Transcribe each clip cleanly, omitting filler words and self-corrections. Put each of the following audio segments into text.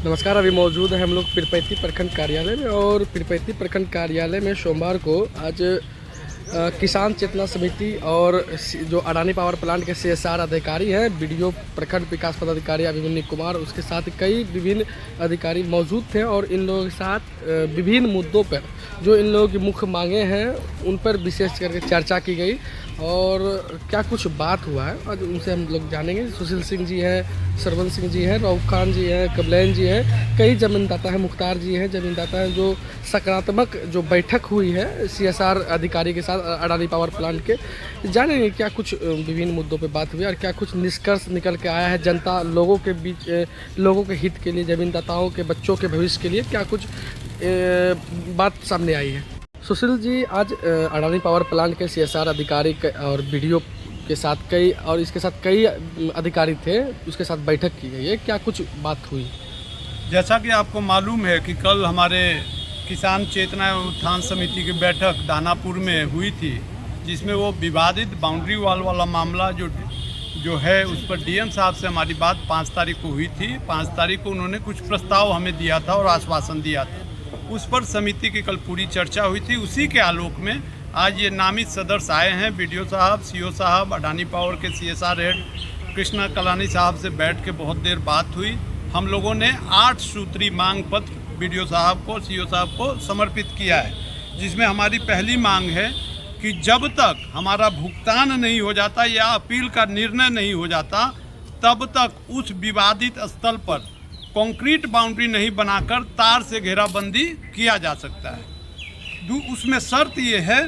नमस्कार। अभी मौजूद है हम लोग पीरपैंती प्रखंड कार्यालय में और पीरपैंती प्रखंड कार्यालय में सोमवार को आज किसान चेतना समिति और जो अडानी पावर प्लांट के CSR अधिकारी हैं, BDO प्रखंड विकास पदाधिकारी अभिमन्यु कुमार, उसके साथ कई विभिन्न अधिकारी मौजूद थे और इन लोगों के साथ विभिन्न मुद्दों पर जो इन लोगों की मुख्य मांगे हैं उन पर विशेष करके चर्चा की गई और क्या कुछ बात हुआ है आज उनसे हम लोग जानेंगे। सुशील सिंह जी हैं, सरवन सिंह जी हैं, रऊफ खान जी हैं, कबलैन जी हैं, कई जमींदाता हैं, मुख्तार जी हैं, जमींदाता हैं। जो सकारात्मक जो बैठक हुई है CSR अधिकारी के साथ अडानी पावर प्लांट के, जानेंगे क्या कुछ विभिन्न मुद्दों पे बात हुई और क्या कुछ निष्कर्ष निकल के आया है जनता लोगों के बीच, लोगों के हित के लिए, जमींदाताओं के बच्चों के भविष्य के लिए क्या कुछ बात सामने आई है। सुशील जी, आज अडानी पावर प्लांट के CSR अधिकारी और BDO के साथ कई और इसके साथ कई अधिकारी थे, उसके साथ बैठक की गई है, क्या कुछ बात हुई? जैसा कि आपको मालूम है कि कल हमारे किसान चेतना एवं उत्थान समिति की बैठक दानापुर में हुई थी, जिसमें वो विवादित बाउंड्री वॉल वाला मामला जो है उस पर DM साहब से हमारी बात 5 तारीख को हुई थी। 5 तारीख को उन्होंने कुछ प्रस्ताव हमें दिया था और आश्वासन दिया था, उस पर समिति की कल पूरी चर्चा हुई थी। उसी के आलोक में आज ये नामित सदस्य आए हैं, BDO साहब, CO साहब, अडानी पावर के CSR हेड कृष्णा कलानी साहब से बैठ के बहुत देर बात हुई। हम लोगों ने 8 सूत्री मांग पत्र BDO साहब को, CO साहब को समर्पित किया है, जिसमें हमारी पहली मांग है कि जब तक हमारा भुगतान नहीं हो जाता या अपील का निर्णय नहीं हो जाता, तब तक उस विवादित स्थल पर कंक्रीट बाउंड्री नहीं बनाकर तार से घेराबंदी किया जा सकता है। उसमें शर्त ये है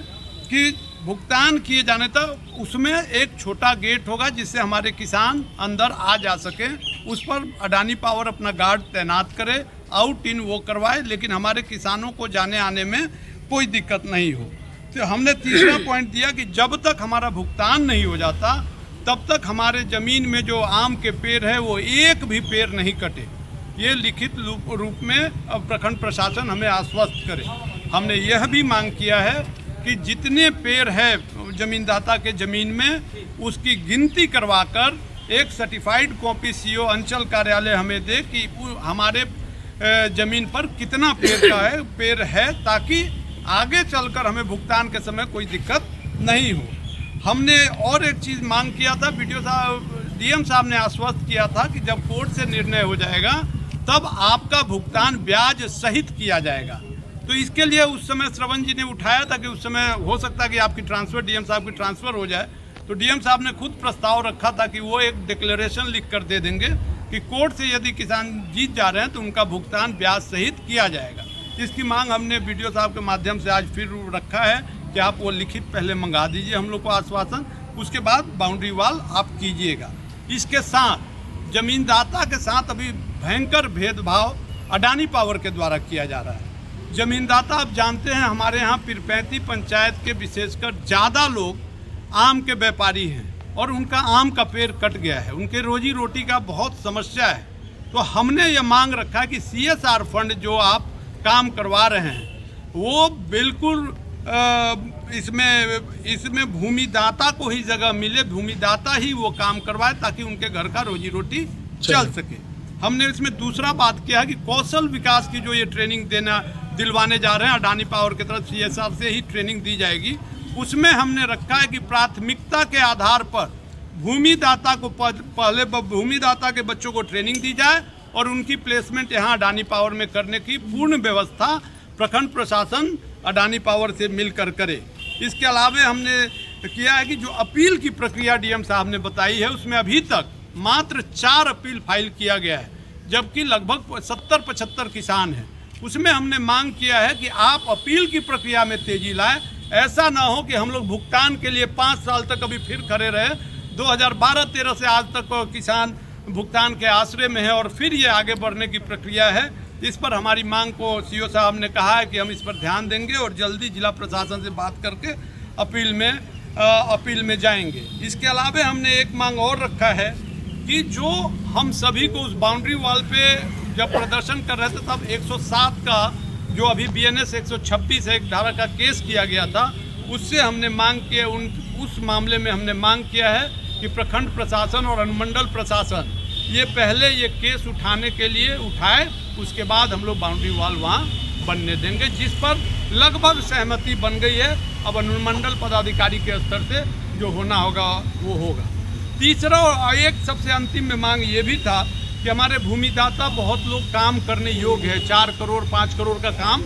कि भुगतान किए जाने तक उसमें एक छोटा गेट होगा जिससे हमारे किसान अंदर आ जा सके। उस पर अडानी पावर अपना गार्ड तैनात करे, आउट इन वो करवाए, लेकिन हमारे किसानों को जाने आने में कोई दिक्कत नहीं हो। तो हमने तीसरा पॉइंट दिया कि जब तक हमारा भुगतान नहीं हो जाता तब तक हमारे ज़मीन में जो आम के पेड़ है वो एक भी पेड़ नहीं कटे। ये लिखित रूप में प्रखंड प्रशासन हमें आश्वस्त करे। हमने यह भी मांग किया है कि जितने पेड़ है जमींदाता के ज़मीन में उसकी गिनती करवाकर एक सर्टिफाइड कॉपी CO अंचल कार्यालय हमें दे कि हमारे ज़मीन पर कितना पेड़ है, ताकि आगे चलकर हमें भुगतान के समय कोई दिक्कत नहीं हो। हमने और एक चीज़ मांग किया था, BDO साहब, DM साहब ने आश्वस्त किया था कि जब कोर्ट से निर्णय हो जाएगा तब आपका भुगतान ब्याज सहित किया जाएगा। तो इसके लिए उस समय श्रवण जी ने उठाया था कि उस समय हो सकता है कि आपकी ट्रांसफ़र DM साहब की ट्रांसफ़र हो जाए, तो DM साहब ने खुद प्रस्ताव रखा था कि वो एक डिक्लेरेशन लिख कर दे देंगे कि कोर्ट से यदि किसान जीत जा रहे हैं तो उनका भुगतान ब्याज सहित किया जाएगा। इसकी मांग हमने BDO साहब के माध्यम से आज फिर रखा है कि आप वो लिखित पहले मंगा दीजिए हम लोग को आश्वासन, उसके बाद बाउंड्री वॉल आप कीजिएगा। इसके साथ जमींदाता के साथ अभी भयंकर भेदभाव अडानी पावर के द्वारा किया जा रहा है। जमींदाता, आप जानते हैं हमारे यहाँ पीरपैंती पंचायत के विशेषकर ज़्यादा लोग आम के व्यापारी हैं और उनका आम का पेड़ कट गया है, उनके रोजी रोटी का बहुत समस्या है। तो हमने ये मांग रखा है कि CSR फंड जो आप काम करवा रहे हैं वो बिल्कुल इसमें भूमिदाता को ही जगह मिले, भूमिदाता ही वो काम करवाए ताकि उनके घर का रोजी रोटी चल सके। हमने इसमें दूसरा बात किया है कि कौशल विकास की जो ये ट्रेनिंग दिलवाने जा रहे हैं अडानी पावर की तरफ CSR से ही ट्रेनिंग दी जाएगी, उसमें हमने रखा है कि प्राथमिकता के आधार पर भूमिदाता को पहले भूमिदाता के बच्चों को ट्रेनिंग दी जाए और उनकी प्लेसमेंट यहाँ अडानी पावर में करने की पूर्ण व्यवस्था प्रखंड प्रशासन अडानी पावर से मिलकर करे। इसके अलावा हमने किया है कि जो अपील की प्रक्रिया DM साहब ने बताई है उसमें अभी तक मात्र 4 अपील फाइल किया गया है, जबकि लगभग 70-75 किसान हैं। उसमें हमने मांग किया है कि आप अपील की प्रक्रिया में तेजी लाएं। ऐसा ना हो कि हम लोग भुगतान के लिए 5 साल तक अभी फिर खड़े रहे। 2012-13 से आज तक किसान भुगतान के आश्रय में है और फिर ये आगे बढ़ने की प्रक्रिया है। इस पर हमारी मांग को CO साहब ने कहा है कि हम इस पर ध्यान देंगे और जल्दी जिला प्रशासन से बात करके अपील में जाएंगे। इसके अलावा हमने एक मांग और रखा है कि जो हम सभी को उस बाउंड्री वॉल पे जब प्रदर्शन कर रहे थे तब 107 का जो अभी BNS 126 है, एक धारा का केस किया गया था, उससे हमने मांग किया, उस मामले में हमने मांग किया है कि प्रखंड प्रशासन और अनुमंडल प्रशासन ये पहले ये केस उठाने के लिए उठाए, उसके बाद हम लोग बाउंड्री वॉल वहाँ बनने देंगे, जिस पर लगभग सहमति बन गई है। अब अनुमंडल पदाधिकारी के स्तर से जो होना होगा वो होगा। तीसरा और एक सबसे अंतिम में मांग ये भी था कि हमारे भूमिदाता बहुत लोग काम करने योग्य है, 4 करोड़ 5 करोड़ का काम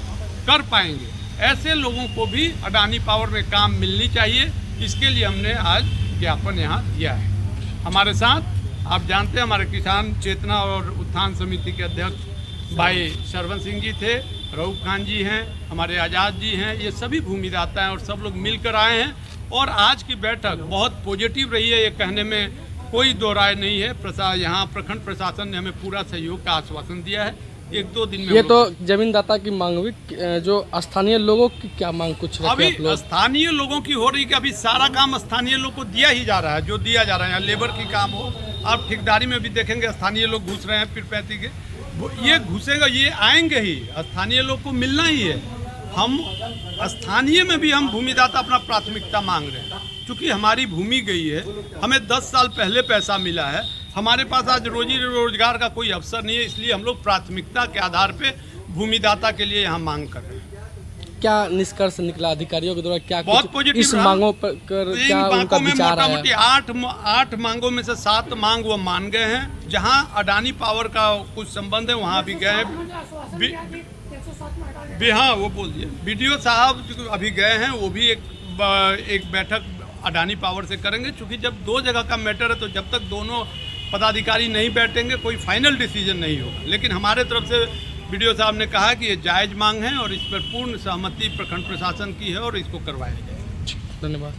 कर पाएंगे, ऐसे लोगों को भी अडानी पावर में काम मिलनी चाहिए। इसके लिए हमने आज ज्ञापन यहाँ दिया है। हमारे साथ आप जानते हैं हमारे किसान चेतना और उत्थान समिति के अध्यक्ष भाई सरवन सिंह जी थे, रऊफ खान जी हैं, हमारे आज़ाद जी हैं, ये सभी भूमिदाता हैं और सब लोग मिलकर आए हैं। और आज की बैठक बहुत पॉजिटिव रही है, ये कहने में कोई दो राय नहीं है। यहाँ प्रखंड प्रशासन ने हमें पूरा सहयोग का आश्वासन दिया है। 1-2 दिन में ये तो जमीनदाता की मांग हुई, जो स्थानीय लोगों की क्या मांग कुछ रखी अभी आप लोग? स्थानीय लोगों की हो रही कि अभी सारा काम स्थानीय लोग को दिया ही जा रहा है, जो दिया जा रहा है। यहाँ लेबर की काम हो, आप ठेकेदारी में भी देखेंगे स्थानीय लोग घुस रहे हैं पीरपैंती के, ये घुसेगा, ये आएंगे ही, स्थानीय लोग को मिलना ही है। हम स्थानीय में भी हम भूमिदाता अपना प्राथमिकता मांग रहे हैं, क्योंकि हमारी भूमि गई है, हमें 10 साल पहले पैसा मिला है, हमारे पास आज रोजी रोजगार का कोई अवसर नहीं है, इसलिए हम लोग प्राथमिकता के आधार पे भूमिदाता के लिए यहाँ मांग कर रहे हैं। क्या निष्कर्ष निकला अधिकारियों के द्वारा? क्या बहुत कुछ पॉजिटिव इस मांगों पर क्या उनका विचार आया? मोटी 8 मांगों में से 7 मांग वो मान गए हैं। जहां अडानी पावर का कुछ संबंध है वहां भी गए हैं। हाँ, वो बोल दिए। BDO साहब अभी गए हैं, वो भी एक बैठक अडानी पावर से करेंगे, क्योंकि जब 2 जगह का मैटर है तो जब तक दोनों पदाधिकारी नहीं बैठेंगे कोई फाइनल डिसीजन नहीं होगा। लेकिन हमारे तरफ से BDO साहब ने कहा कि ये जायज़ मांग है और इस पर पूर्ण सहमति प्रखंड प्रशासन की है और इसको करवाया जाए। धन्यवाद।